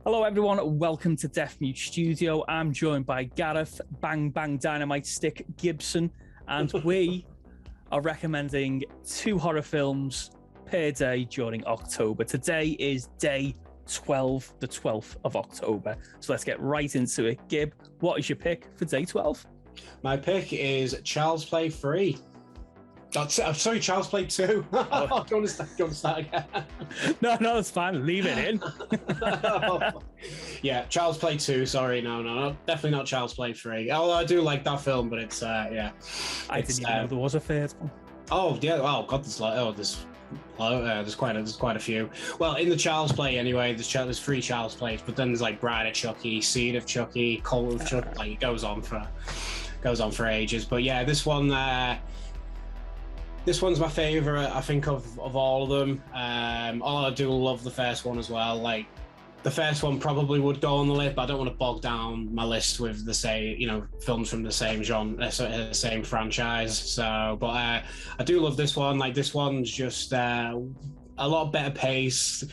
Hello everyone, welcome to Deaf Mute Studio. I'm joined by Garreth Bang Bang Dynamite Stick Gibson, and we are recommending 2 horror films per day during October. Today is day 12, the 12th of October. So let's get right into it. Gib, what is your pick for day 12? My pick is Child's Play 3. Sorry, Child's Play 2. Do you want to start again? No, it's fine. Leave it in. Yeah, Child's Play 2. Sorry, no, definitely not Child's Play 3. Although I do like that film, but it's yeah. I didn't even know there was a third one. Oh yeah. Oh god, there's quite a few. Well, in the Child's Play anyway, there's 3 Child's Plays, but then there's like Bride of Chucky, Seed of Chucky, Cult of Chucky. Like it goes on for ages. But yeah, this one's my favourite, I think, of all of them. I do love the first one as well. Like, the first one probably would go on the list, but I don't want to bog down my list with the same, films from the same genre, same franchise. So, but I do love this one. Like, this one's just a lot better pace.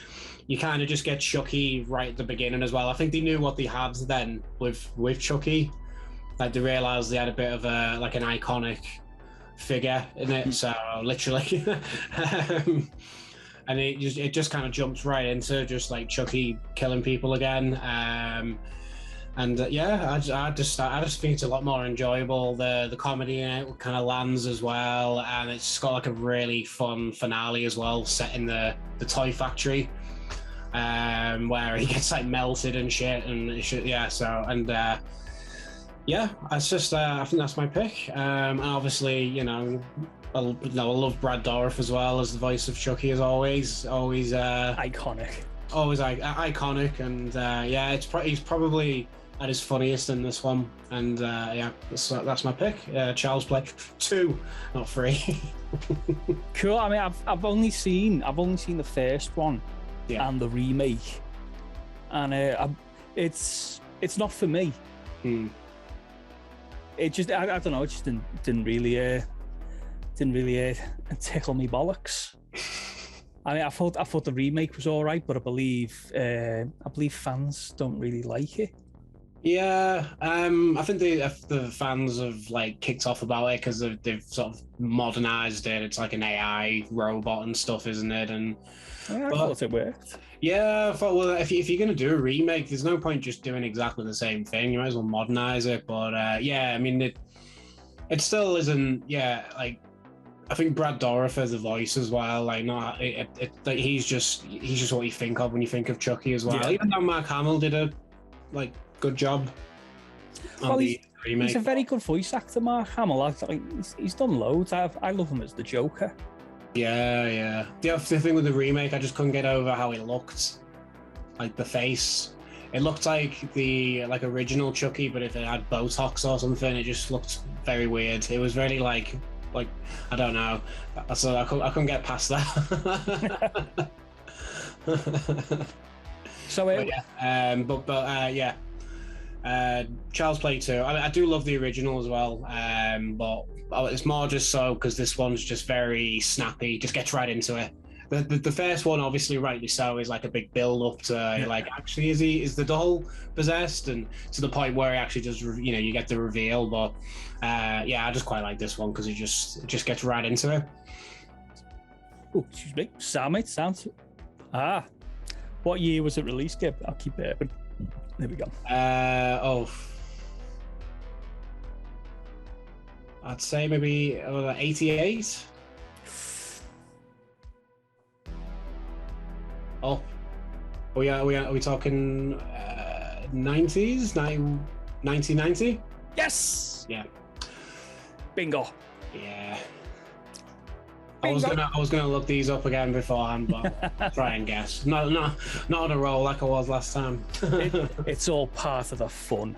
You kind of just get Chucky right at the beginning as well. I think they knew what they had then with Chucky. Like, they realised they had a bit of an iconic figure in it, so literally and it just kind of jumps right into just like Chucky killing people again, yeah, I just think it's a lot more enjoyable. The comedy in it kind of lands as well, and it's got like a really fun finale as well, set in the toy factory, where he gets like melted and shit, and yeah, so yeah, it's just I think that's my pick, and obviously, I love Brad Dourif as well as the voice of Chucky, as always Iconic, and yeah, he's probably at his funniest in this one, and yeah, that's my pick. Child's Play 2, not 3. Cool. I mean, I've only seen the first one, yeah, and the remake, and it's not for me. It just, I don't know, it just didn't really tickle me bollocks. I mean, I thought the remake was all right, but I believe fans don't really like it. Yeah, I think the fans have like kicked off about it because they've sort of modernized it. It's like an AI robot and stuff, isn't it? And I thought it worked. Yeah, I thought, well, if you're going to do a remake, there's no point just doing exactly the same thing. You might as well modernize it. But yeah, I mean, it still isn't. Yeah, like, I think Brad Dourif as a voice as well. Like, not like he's just what you think of when you think of Chucky as well. Yeah. Even though Mark Hamill did a good job on the remake. He's a very good voice actor, Mark Hamill. He's done loads. I love him as the Joker. Yeah. The thing with the remake, I just couldn't get over how it looked. Like the face, it looked like the original Chucky, but if it had Botox or something, it just looked very weird. It was very like I don't know. So I couldn't get past that. So yeah. Child's Play 2. I do love the original as well, but it's more just so because this one's just very snappy, just gets right into it. The first one, obviously rightly so, is like a big build up to like, actually is the doll possessed, and to the point where it actually does, you get the reveal. But yeah, I just quite like this one because it just gets right into it. Oh, excuse me, sounds. What year was it released, Gib? I'll keep it open. There we go. I'd say maybe 88. Oh, are we talking 90s? 1990? Yes. Yeah. Bingo. Yeah. I was gonna look these up again beforehand, but try and guess. No, not on a roll like I was last time. It's all part of the fun.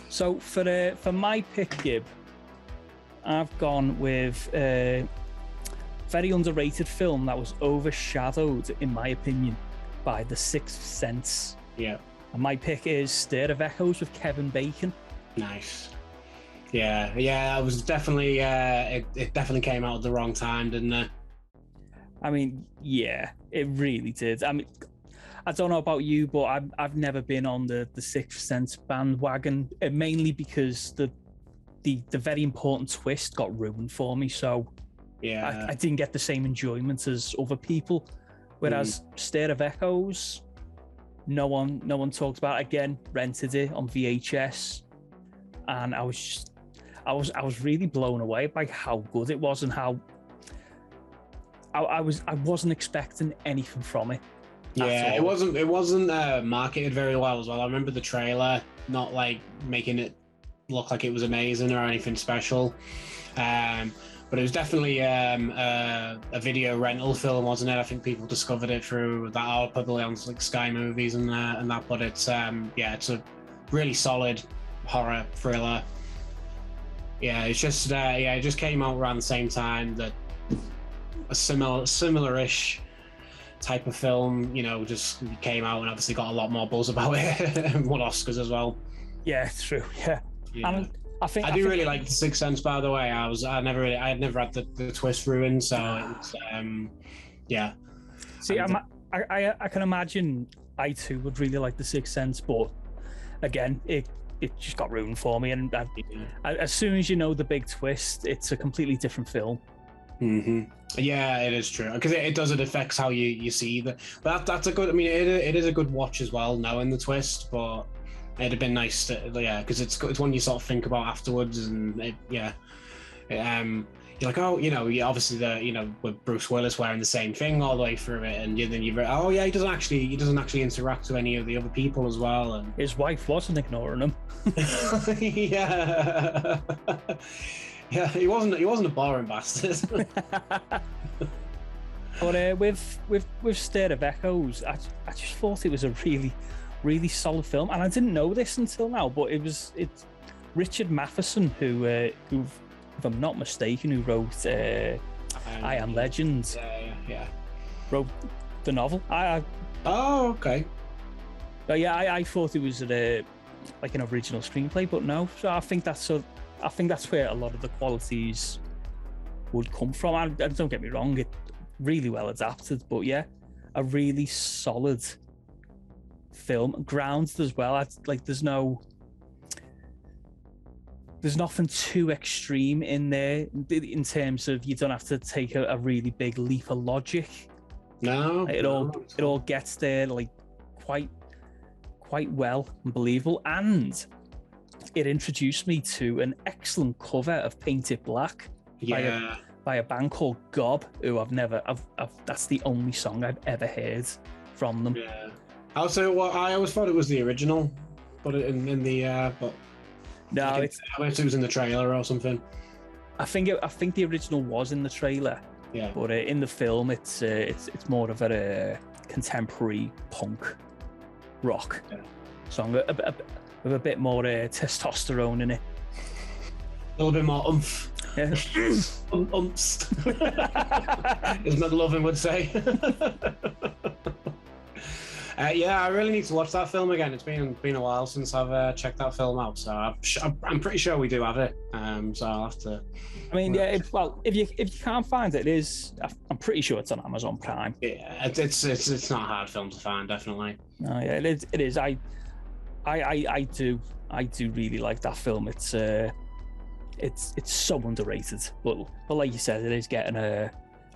So for my pick, Gib, I've gone with a very underrated film that was overshadowed, in my opinion, by The Sixth Sense. Yeah. And my pick is Stir of Echoes with Kevin Bacon. Nice. Yeah, it was definitely it definitely came out at the wrong time, didn't it? I mean, yeah, it really did. I mean, I don't know about you, but I've never been on the Sixth Sense bandwagon, mainly because the very important twist got ruined for me. So Yeah, I didn't get the same enjoyment as other people. Whereas State of Echoes, no one talked about it. Again, rented it on VHS, and I was really blown away by how good it was and how I wasn't expecting anything from it. Yeah, it wasn't marketed very well as well. I remember the trailer not like making it look like it was amazing or anything special, but it was definitely a video rental film, wasn't it? I think people discovered it through that, or probably on like Sky Movies and that. But it's it's a really solid horror thriller. Yeah, it's just it just came out around the same time that a similar-ish type of film, just came out and obviously got a lot more buzz about it and won Oscars as well. Yeah, true. Yeah. And I think really like The Sixth Sense, by the way. I had never had the twist ruined, so it's yeah. See, I can imagine I too would really like The Sixth Sense, but again, it just got ruined for me. And as soon as you know the big twist, it's a completely different film. Mm-hmm. Yeah, it is true, because it affects how you see the. But that's a good. I mean, it is a good watch as well, knowing the twist. But it'd have been nice to, because it's one you sort of think about afterwards, and you're like, oh, obviously with Bruce Willis wearing the same thing all the way through it, and then he doesn't actually interact with any of the other people as well, and his wife wasn't ignoring him. Yeah. Yeah, he wasn't a boring bastard. But with State of Echoes, I just thought it was a really, really solid film, and I didn't know this until now. But it's Richard Matheson who, if I'm not mistaken, who wrote I Am Legend. Yeah. Wrote the novel. Oh, okay. But yeah, I thought it was like an original screenplay, but no. So I think that's where a lot of the qualities would come from. And don't get me wrong, it really well adapted, but yeah, a really solid film, grounded as well. There's nothing too extreme in there in terms of you don't have to take a really big leap of logic. No, it all gets there like quite well and believable, and it introduced me to an excellent cover of Paint It Black by a band called Gob, who that's the only song I've ever heard from them. Yeah, I always thought it was the original, but in the but no, I bet it was in the trailer or something. I think the original was in the trailer. Yeah, but in the film, it's more of a contemporary punk rock song. With a bit more testosterone in it. A little bit more oomph. Yeah. Umps. As McLovin would say. I really need to watch that film again. It's been a while since I've checked that film out, so I'm pretty sure we do have it. So I'll have to. I mean, yeah. If you can't find it, I'm pretty sure it's on Amazon Prime. Yeah, it's not a hard film to find, definitely. No, yeah, it is. I do really like that film. It's so underrated, but like you said, it is getting a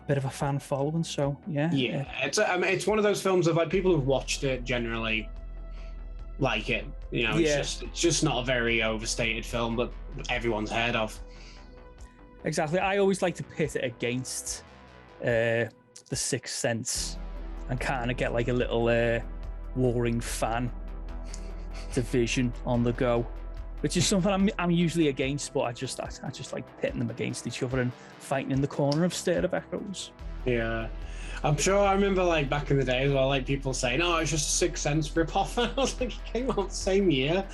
bit of a fan following. So yeah. It's one of those films of like people who've watched it generally like it. It's just not a very overstated film, but everyone's heard of. Exactly. I always like to pit it against The Sixth Sense and kind of get like a little warring fan division on the go, which is something I'm usually against, but I just like pitting them against each other and fighting in the corner of State of Echoes. Yeah, I'm sure I remember like back in the day as well, like people saying, "Oh, it's just a Sixth Sense rip-off," and I was like, it came out the same year.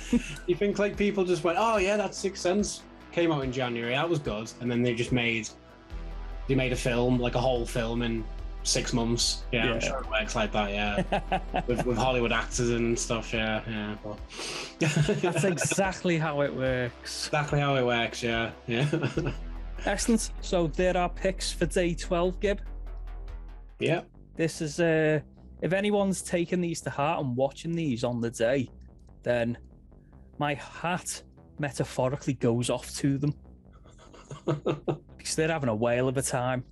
You think like people just went, "Oh yeah, that Sixth Sense came out in January, that was good," and then they made a film, like a whole film in 6 months. Yeah, I'm sure it works like that. Yeah, with Hollywood actors and stuff. Yeah. But that's exactly how it works. Exactly how it works. Yeah. Excellent. So there are picks for day 12, Gib. Yeah. This is if anyone's taking these to heart and watching these on the day, then my hat metaphorically goes off to them because they're having a whale of a time.